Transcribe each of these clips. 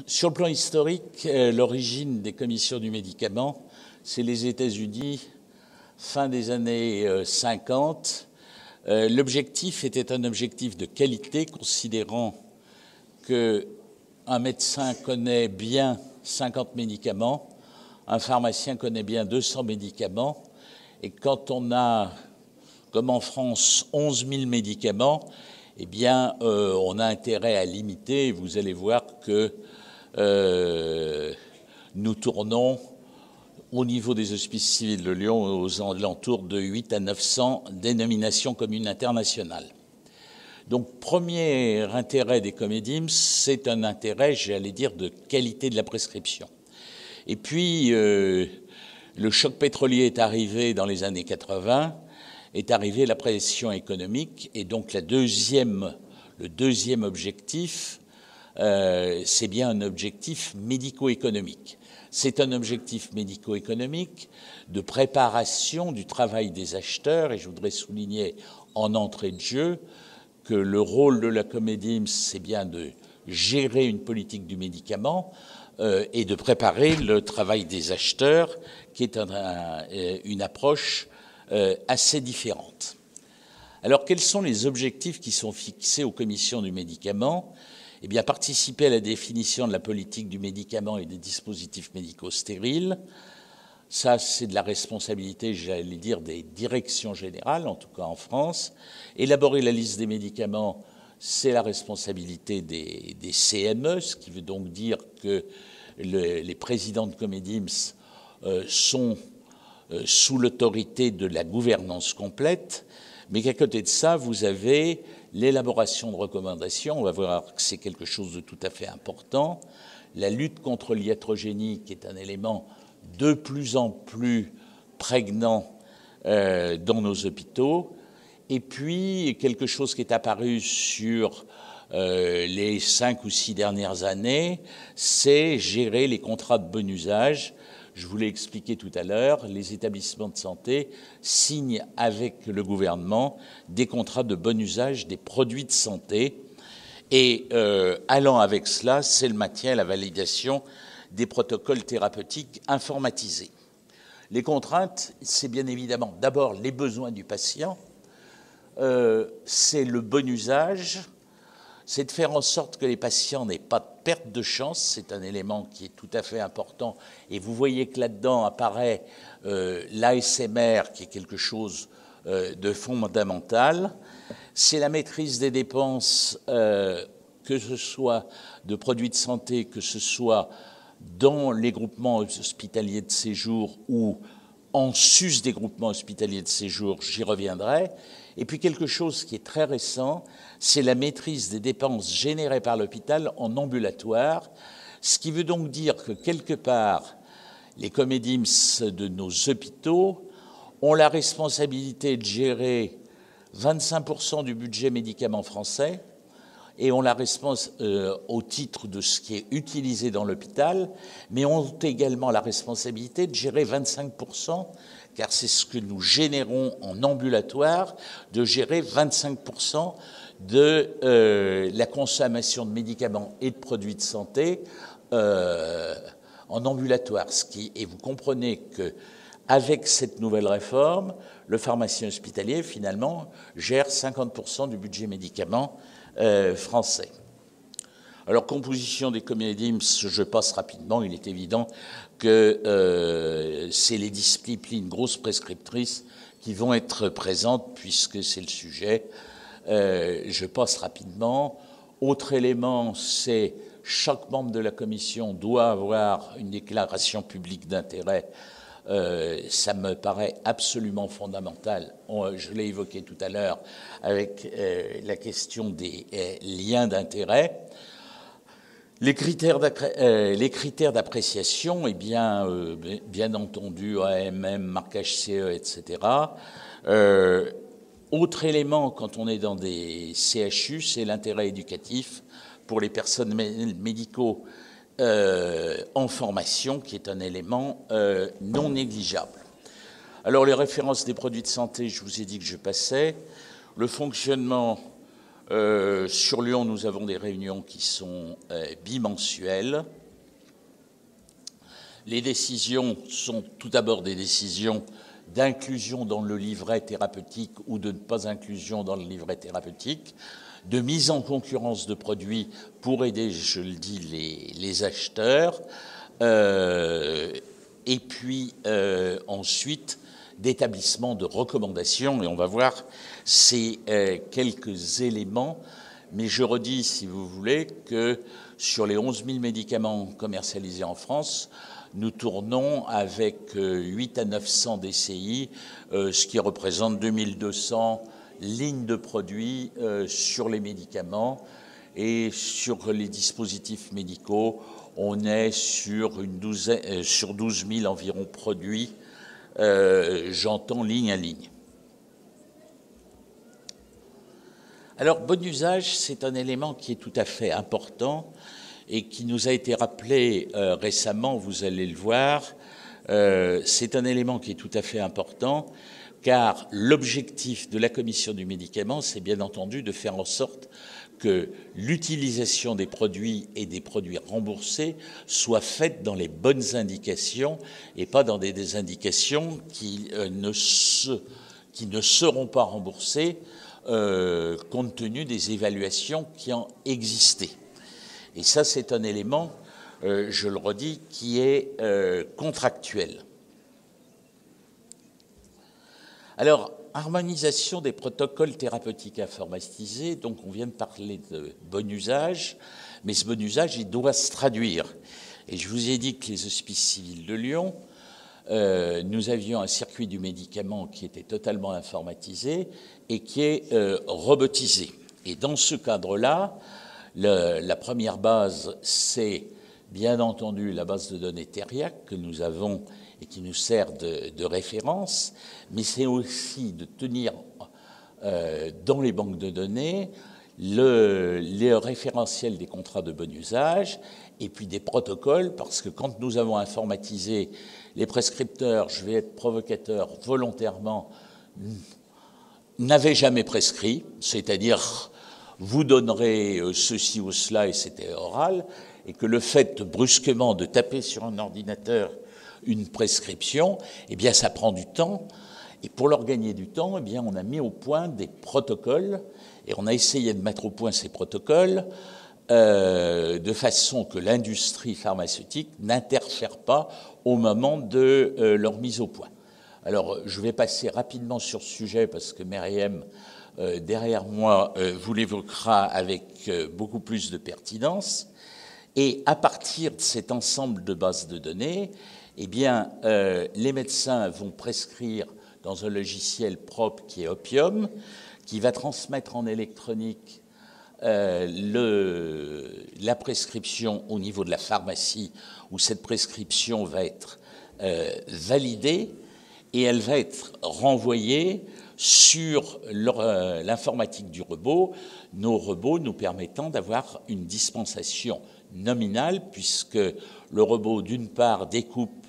Sur le plan historique, l'origine des commissions du médicament, c'est les États-Unis, fin des années 50. L'objectif était un objectif de qualité, considérant qu'un médecin connaît bien 50 médicaments, un pharmacien connaît bien 200 médicaments, et quand on a, comme en France, 11 000 médicaments, eh bien, on a intérêt à limiter. Vous allez voir que nous tournons au niveau des hospices civils de Lyon aux alentours de 8 à 900 dénominations communes internationales. Donc, premier intérêt des Comédims, c'est un intérêt, j'allais dire, de qualité de la prescription. Et puis, le choc pétrolier est arrivé dans les années 80, est arrivée la pression économique, et donc le deuxième objectif, c'est bien un objectif médico-économique. C'est un objectif médico-économique de préparation du travail des acheteurs, et je voudrais souligner en entrée de jeu que le rôle de la Comédims, c'est bien de gérer une politique du médicament et de préparer le travail des acheteurs, qui est une approche assez différente. Alors, quels sont les objectifs qui sont fixés aux commissions du médicament ? Eh bien, participer à la définition de la politique du médicament et des dispositifs médicaux stériles. Ça, c'est de la responsabilité, j'allais dire, des directions générales, en tout cas en France. Élaborer la liste des médicaments, c'est la responsabilité des CME, ce qui veut donc dire que les présidents de Comédims sont sous l'autorité de la gouvernance complète, mais qu'à côté de ça, vous avez l'élaboration de recommandations. On va voir que c'est quelque chose de tout à fait important. La lutte contre l'iatrogénie, qui est un élément de plus en plus prégnant dans nos hôpitaux. Et puis, quelque chose qui est apparu sur les 5 ou 6 dernières années, c'est gérer les contrats de bon usage. Je vous l'ai expliqué tout à l'heure, les établissements de santé signent avec le gouvernement des contrats de bon usage des produits de santé. Et allant avec cela, c'est le maintien et la validation des protocoles thérapeutiques informatisés. Les contraintes, c'est bien évidemment d'abord les besoins du patient, c'est le bon usage, c'est de faire en sorte que les patients n'aient pas de perte de chance, c'est un élément qui est tout à fait important, et vous voyez que là-dedans apparaît l'ASMR, qui est quelque chose de fondamental. C'est la maîtrise des dépenses, que ce soit de produits de santé, que ce soit dans les groupements hospitaliers de séjour ou en sus des groupements hospitaliers de séjour, j'y reviendrai. Et puis quelque chose qui est très récent, c'est la maîtrise des dépenses générées par l'hôpital en ambulatoire, ce qui veut donc dire que quelque part, les Comédims de nos hôpitaux ont la responsabilité de gérer 25% du budget médicaments français et ont la responsabilité au titre de ce qui est utilisé dans l'hôpital, mais ont également la responsabilité de gérer 25%, car c'est ce que nous générons en ambulatoire, de gérer 25% de la consommation de médicaments et de produits de santé en ambulatoire. Et vous comprenez qu'avec cette nouvelle réforme, le pharmacien hospitalier, finalement, gère 50% du budget médicaments français. Alors, composition des Comédims, je passe rapidement. Il est évident que c'est les disciplines grosses prescriptrices qui vont être présentes puisque c'est le sujet. Je passe rapidement. Autre élément, c'est chaque membre de la commission doit avoir une déclaration publique d'intérêt. Ça me paraît absolument fondamental. Je l'ai évoqué tout à l'heure avec la question des liens d'intérêt. Les critères d'appréciation, eh bien entendu, AMM, marque HCE, etc. Autre élément, quand on est dans des CHU, c'est l'intérêt éducatif pour les personnes médicaux en formation, qui est un élément non négligeable. Alors, les références des produits de santé, je vous ai dit que je passais. Le fonctionnement Sur Lyon, nous avons des réunions qui sont bimensuelles. Les décisions sont tout d'abord des décisions d'inclusion dans le livret thérapeutique ou de ne pas inclusion dans le livret thérapeutique, de mise en concurrence de produits pour aider, je le dis, les acheteurs, et puis ensuite d'établissement de recommandations, et on va voir ces quelques éléments, mais je redis, si vous voulez, que sur les 11 000 médicaments commercialisés en France, nous tournons avec 8 à 900 DCI, ce qui représente 2200 lignes de produits sur les médicaments. Et sur les dispositifs médicaux, on est sur, sur 12 000 environ produits, j'entends ligne à ligne. Alors, bon usage, c'est un élément qui est tout à fait important et qui nous a été rappelé récemment, vous allez le voir. C'est un élément qui est tout à fait important, car l'objectif de la Commission du médicament, c'est bien entendu de faire en sorte que l'utilisation des produits et des produits remboursés soit faite dans les bonnes indications et pas dans des indications qui ne seront pas remboursées compte tenu des évaluations qui ont existé. Et ça, c'est un élément, je le redis, qui est contractuel. Alors, harmonisation des protocoles thérapeutiques informatisés, donc on vient de parler de bon usage, mais ce bon usage, il doit se traduire. Et je vous ai dit que les Hospices civils de Lyon, nous avions un circuit du médicament qui était totalement informatisé et qui est robotisé. Et dans ce cadre-là, la première base, c'est bien entendu la base de données Teriac que nous avons et qui nous sert de référence, mais c'est aussi de tenir dans les banques de données les référentiels des contrats de bon usage et puis des protocoles, parce que quand nous avons informatisé les prescripteurs, je vais être provocateur volontairement, n'avaient jamais prescrit, c'est-à-dire vous donnerez ceci ou cela et c'était oral, et que le fait brusquement de taper sur un ordinateur une prescription, eh bien ça prend du temps, et pour leur gagner du temps, eh bien on a mis au point des protocoles, et on a essayé de mettre au point ces protocoles de façon que l'industrie pharmaceutique n'interfère pas au moment de leur mise au point. Alors, je vais passer rapidement sur ce sujet parce que Myriam, derrière moi, vous l'évoquera avec beaucoup plus de pertinence. Et à partir de cet ensemble de bases de données, eh bien, les médecins vont prescrire dans un logiciel propre qui est Opium, qui va transmettre en électronique la prescription au niveau de la pharmacie, où cette prescription va être validée et elle va être renvoyée sur l'informatique du robot, nos robots nous permettant d'avoir une dispensation nominale, puisque le robot, d'une part, découpe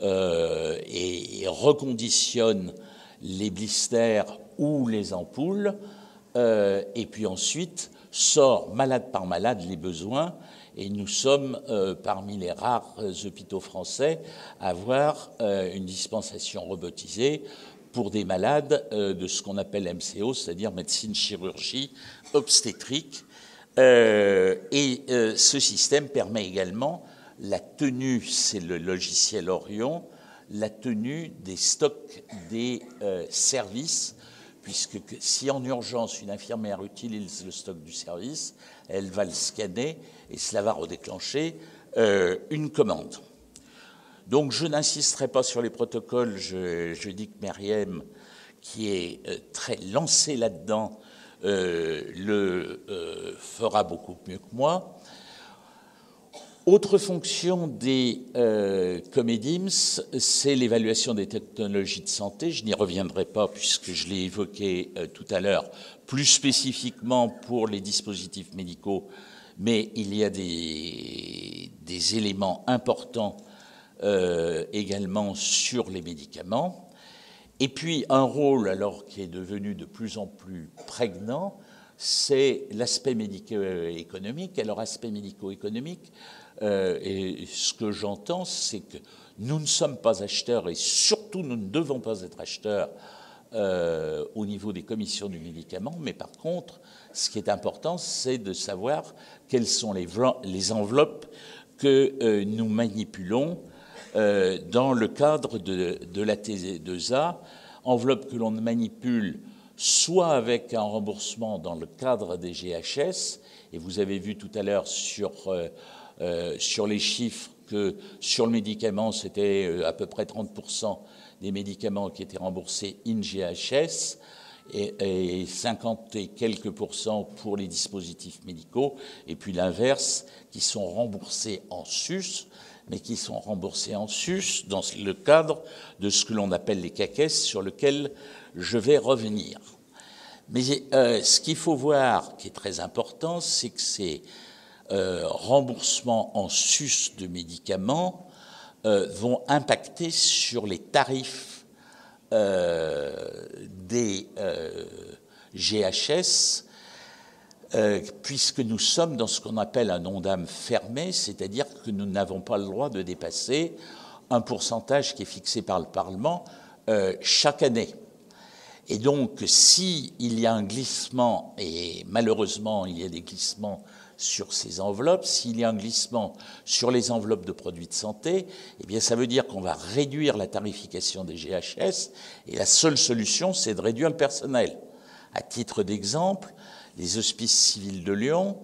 et reconditionne les blisters ou les ampoules, et puis ensuite sort malade par malade les besoins, et nous sommes parmi les rares hôpitaux français à avoir une dispensation robotisée pour des malades de ce qu'on appelle MCO, c'est-à-dire médecine, chirurgie, obstétrique. Et ce système permet également la tenue, c'est le logiciel Orion, la tenue des stocks des services, puisque si en urgence une infirmière utilise le stock du service, elle va le scanner et cela va redéclencher une commande. Donc je n'insisterai pas sur les protocoles, je dis que Myriam, qui est très lancée là-dedans, le fera beaucoup mieux que moi. Autre fonction des Comedims, c'est l'évaluation des technologies de santé. Je n'y reviendrai pas puisque je l'ai évoqué tout à l'heure, plus spécifiquement pour les dispositifs médicaux, mais il y a des éléments importants également sur les médicaments. Et puis un rôle alors qui est devenu de plus en plus prégnant, c'est l'aspect médico-économique. Alors, aspect médico-économique, et ce que j'entends, c'est que nous ne sommes pas acheteurs, et surtout nous ne devons pas être acheteurs au niveau des commissions du médicament, mais par contre, ce qui est important, c'est de savoir quelles sont les enveloppes que nous manipulons dans le cadre de la T2A, enveloppe que l'on manipule soit avec un remboursement dans le cadre des GHS, et vous avez vu tout à l'heure sur les chiffres que sur le médicament, c'était à peu près 30% des médicaments qui étaient remboursés in GHS, et 50 et quelques pourcents pour les dispositifs médicaux, et puis l'inverse, qui sont remboursés en sus, mais qui sont remboursés en sus dans le cadre de ce que l'on appelle les CAQES, sur lequel je vais revenir. Mais ce qu'il faut voir, qui est très important, c'est que ces remboursements en sus de médicaments vont impacter sur les tarifs des GHS, puisque nous sommes dans ce qu'on appelle un ONDAM fermé, c'est-à-dire que nous n'avons pas le droit de dépasser un pourcentage qui est fixé par le Parlement chaque année. Et donc, s'il y a un glissement, et malheureusement il y a des glissements sur ces enveloppes, s'il y a un glissement sur les enveloppes de produits de santé, eh bien ça veut dire qu'on va réduire la tarification des GHS, et la seule solution, c'est de réduire le personnel. À titre d'exemple, les Hospices civils de Lyon,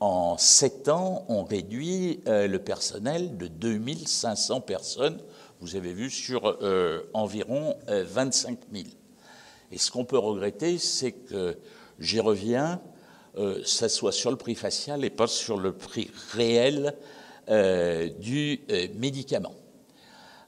en 7 ans, ont réduit le personnel de 2500 personnes, vous avez vu, sur environ 25 000. Et ce qu'on peut regretter, c'est que, j'y reviens, ça soit sur le prix facial et pas sur le prix réel du médicament.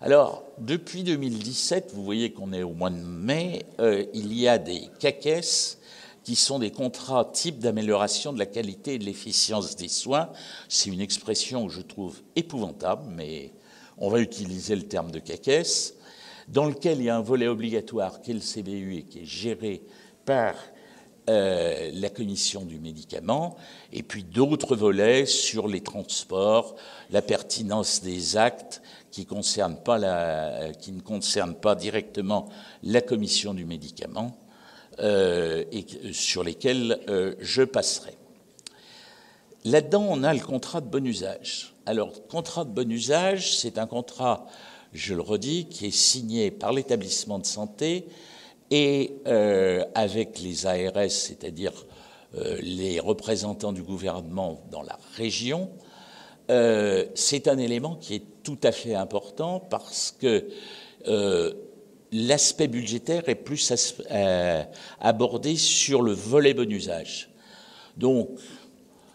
Alors, depuis 2017, vous voyez qu'on est au mois de mai, il y a des CAQES qui sont des contrats type d'amélioration de la qualité et de l'efficience des soins. C'est une expression que je trouve épouvantable, mais on va utiliser le terme de CAQES, dans lequel il y a un volet obligatoire qui est le CBU et qui est géré par la commission du médicament, et puis d'autres volets sur les transports, la pertinence des actes qui ne concernent pas directement la commission du médicament, et sur lesquels je passerai. Là-dedans, on a le contrat de bon usage. Alors, le contrat de bon usage, c'est un contrat, je le redis, qui est signé par l'établissement de santé et avec les ARS, c'est-à-dire les représentants du gouvernement dans la région. C'est un élément qui est tout à fait important parce que l'aspect budgétaire est plus abordé sur le volet bon usage. Donc,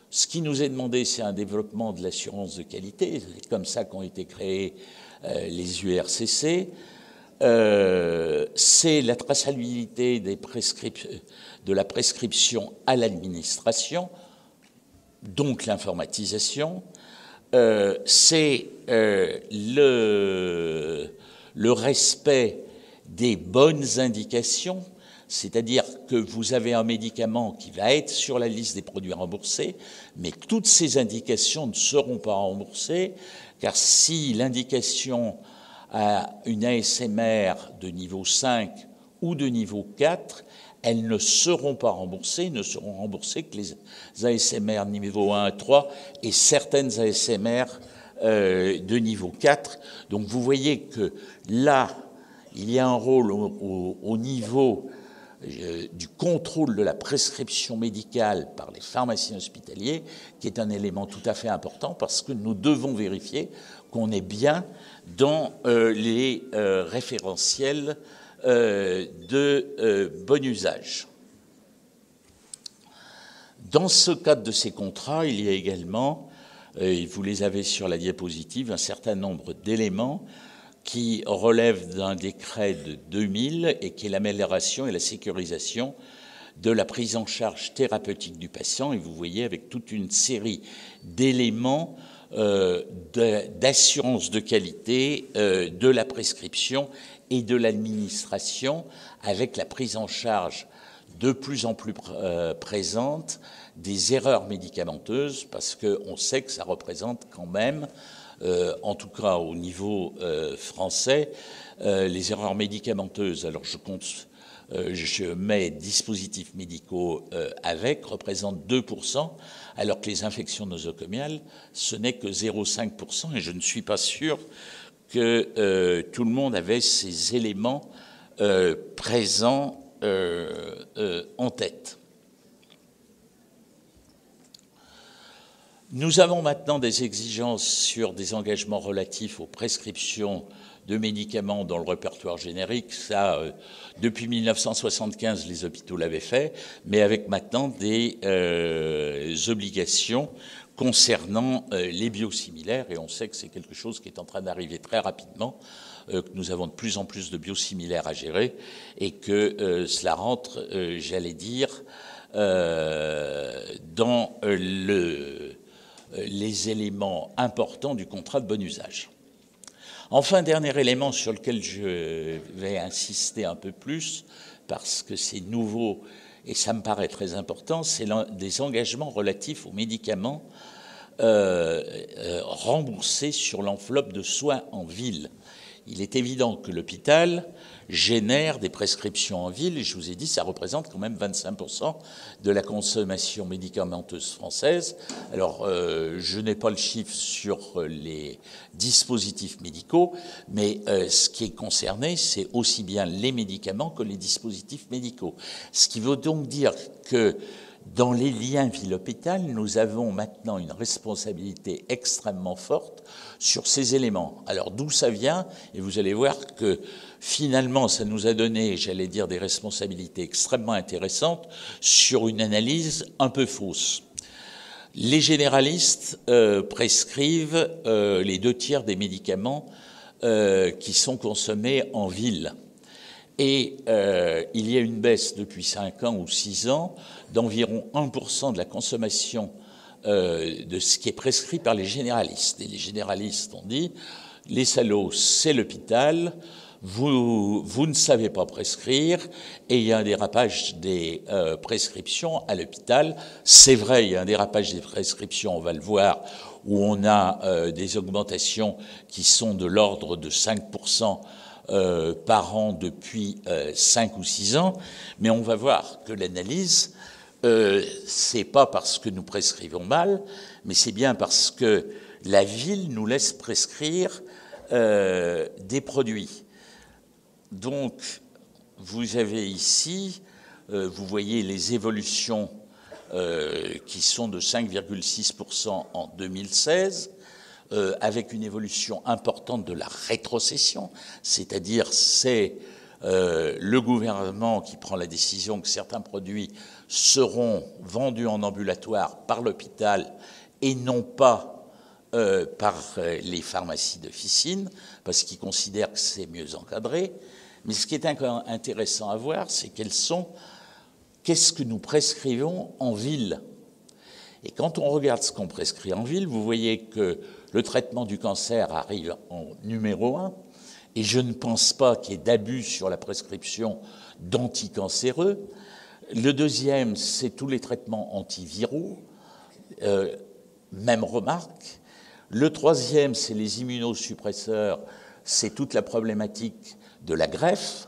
ce qui nous est demandé, c'est un développement de l'assurance de qualité. C'est comme ça qu'ont été créés les URCC. C'est la traçabilité de la prescription à l'administration, donc l'informatisation. C'est le respect des bonnes indications, c'est-à-dire que vous avez un médicament qui va être sur la liste des produits remboursés, mais toutes ces indications ne seront pas remboursées, car si l'indication a une ASMR de niveau 5 ou de niveau 4, elles ne seront pas remboursées, ne seront remboursées que les ASMR niveau 1 et 3 et certaines ASMR de niveau 4. Donc vous voyez que là, il y a un rôle au niveau du contrôle de la prescription médicale par les pharmaciens hospitaliers, qui est un élément tout à fait important parce que nous devons vérifier qu'on est bien dans les référentiels de bon usage. Dans ce cadre de ces contrats, il y a également, et vous les avez sur la diapositive, un certain nombre d'éléments qui relève d'un décret de 2000 et qui est l'amélioration et la sécurisation de la prise en charge thérapeutique du patient. Et vous voyez avec toute une série d'éléments d'assurance de qualité de la prescription et de l'administration avec la prise en charge de plus en plus présentes des erreurs médicamenteuses, parce qu'on sait que ça représente quand même, en tout cas au niveau français, les erreurs médicamenteuses. Alors je mets dispositifs médicaux avec, représentent 2%, alors que les infections nosocomiales, ce n'est que 0,5%, et je ne suis pas sûr que tout le monde avait ces éléments présents en tête. Nous avons maintenant des exigences sur des engagements relatifs aux prescriptions de médicaments dans le répertoire générique. Ça, depuis 1975, les hôpitaux l'avaient fait, mais avec maintenant des obligations concernant les biosimilaires, et on sait que c'est quelque chose qui est en train d'arriver très rapidement, que nous avons de plus en plus de biosimilaires à gérer, et que cela rentre, j'allais dire, dans les éléments importants du contrat de bon usage. Enfin, dernier élément sur lequel je vais insister un peu plus, parce que c'est nouveau et ça me paraît très important, c'est des engagements relatifs aux médicaments remboursés sur l'enveloppe de soins en ville. Il est évident que l'hôpital génère des prescriptions en ville, et je vous ai dit, ça représente quand même 25% de la consommation médicamenteuse française. Alors, je n'ai pas le chiffre sur les dispositifs médicaux, mais ce qui est concerné, c'est aussi bien les médicaments que les dispositifs médicaux. Ce qui veut donc dire que dans les liens ville-hôpital, nous avons maintenant une responsabilité extrêmement forte sur ces éléments. Alors d'où ça vient? Et vous allez voir que finalement, ça nous a donné, j'allais dire, des responsabilités extrêmement intéressantes sur une analyse un peu fausse. Les généralistes prescrivent les 2/3 des médicaments qui sont consommés en ville. Et il y a une baisse depuis 5 ans ou 6 ans d'environ 1% de la consommation de ce qui est prescrit par les généralistes. Et les généralistes ont dit, les salauds, c'est l'hôpital, vous ne savez pas prescrire, et il y a un dérapage des prescriptions à l'hôpital. C'est vrai, il y a un dérapage des prescriptions, on va le voir, où on a des augmentations qui sont de l'ordre de 5%, par an depuis 5 ou 6 ans, mais on va voir que l'analyse, c'est pas parce que nous prescrivons mal, mais c'est bien parce que la ville nous laisse prescrire des produits. Donc, vous avez ici, vous voyez les évolutions qui sont de 5,6% en 2016, avec une évolution importante de la rétrocession, c'est-à-dire c'est le gouvernement qui prend la décision que certains produits seront vendus en ambulatoire par l'hôpital et non pas par les pharmacies d'officine, parce qu'ils considèrent que c'est mieux encadré. Mais ce qui est intéressant à voir, c'est qu'est-ce que nous prescrivons en ville. Et quand on regarde ce qu'on prescrit en ville, vous voyez que le traitement du cancer arrive en numéro 1, et je ne pense pas qu'il y ait d'abus sur la prescription d'anticancéreux. Le deuxième, c'est tous les traitements antiviraux, même remarque. Le troisième, c'est les immunosuppresseurs, c'est toute la problématique de la greffe.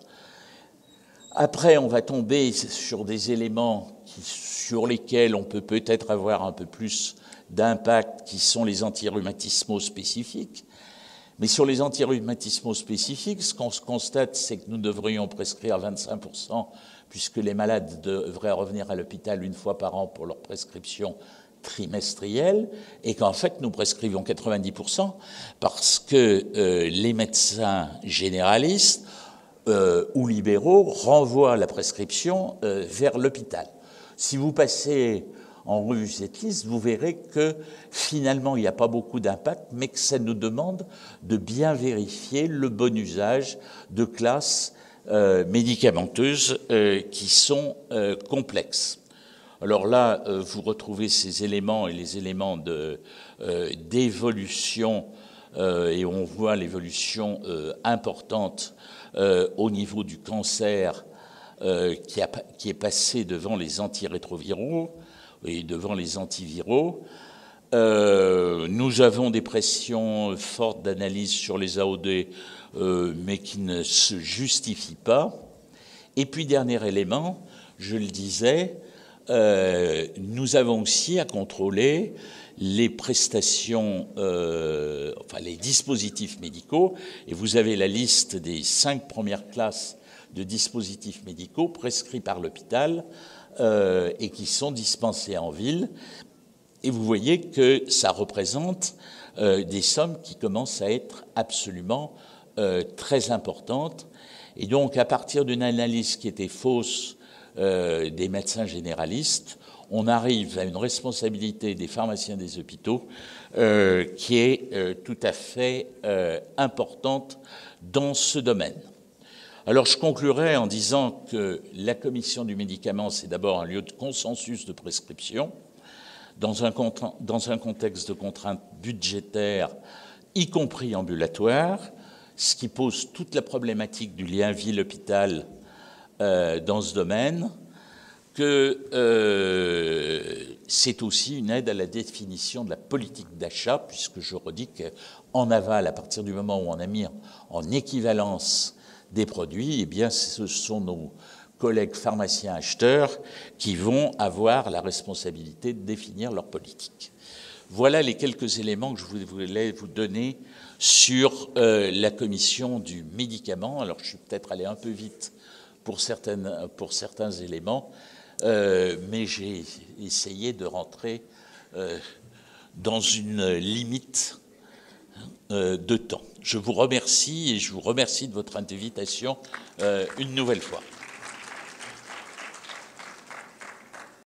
Après, on va tomber sur des éléments sur lesquels on peut peut-être avoir un peu plus d'impact, qui sont les antirhumatismaux spécifiques. Mais sur les antirhumatismaux spécifiques, ce qu'on se constate, c'est que nous devrions prescrire 25%, puisque les malades devraient revenir à l'hôpital 1 fois par an pour leur prescription trimestrielle, et qu'en fait, nous prescrivons 90%, parce que les médecins généralistes ou libéraux renvoient la prescription vers l'hôpital. Si vous passez en revue cette liste, vous verrez que finalement, il n'y a pas beaucoup d'impact, mais que ça nous demande de bien vérifier le bon usage de classes médicamenteuses qui sont complexes. Alors là, vous retrouvez ces éléments et les éléments d'évolution, et on voit l'évolution importante au niveau du cancer qui est passé devant les antirétroviraux et devant les antiviraux. Nous avons des pressions fortes d'analyse sur les AOD, mais qui ne se justifient pas. Et puis, dernier élément, je le disais, nous avons aussi à contrôler les prestations, enfin les dispositifs médicaux, et vous avez la liste des 5 premières classes de dispositifs médicaux prescrits par l'hôpital et qui sont dispensés en ville. Et vous voyez que ça représente des sommes qui commencent à être absolument très importantes. Et donc, à partir d'une analyse qui était fausse des médecins généralistes, on arrive à une responsabilité des pharmaciens des hôpitaux qui est tout à fait importante dans ce domaine. Alors, je conclurai en disant que la commission du médicament, c'est d'abord un lieu de consensus de prescription, dans un contexte de contraintes budgétaires, y compris ambulatoires, ce qui pose toute la problématique du lien ville-hôpital dans ce domaine, que c'est aussi une aide à la définition de la politique d'achat, puisque je redis qu'en aval, à partir du moment où on a mis en équivalence des produits, eh bien, ce sont nos collègues pharmaciens acheteurs qui vont avoir la responsabilité de définir leur politique. Voilà les quelques éléments que je voulais vous donner sur la commission du médicament. Alors, je suis peut-être allé un peu vite pour certains éléments, mais j'ai essayé de rentrer dans une limite de temps. Je vous remercie et je vous remercie de votre invitation une nouvelle fois.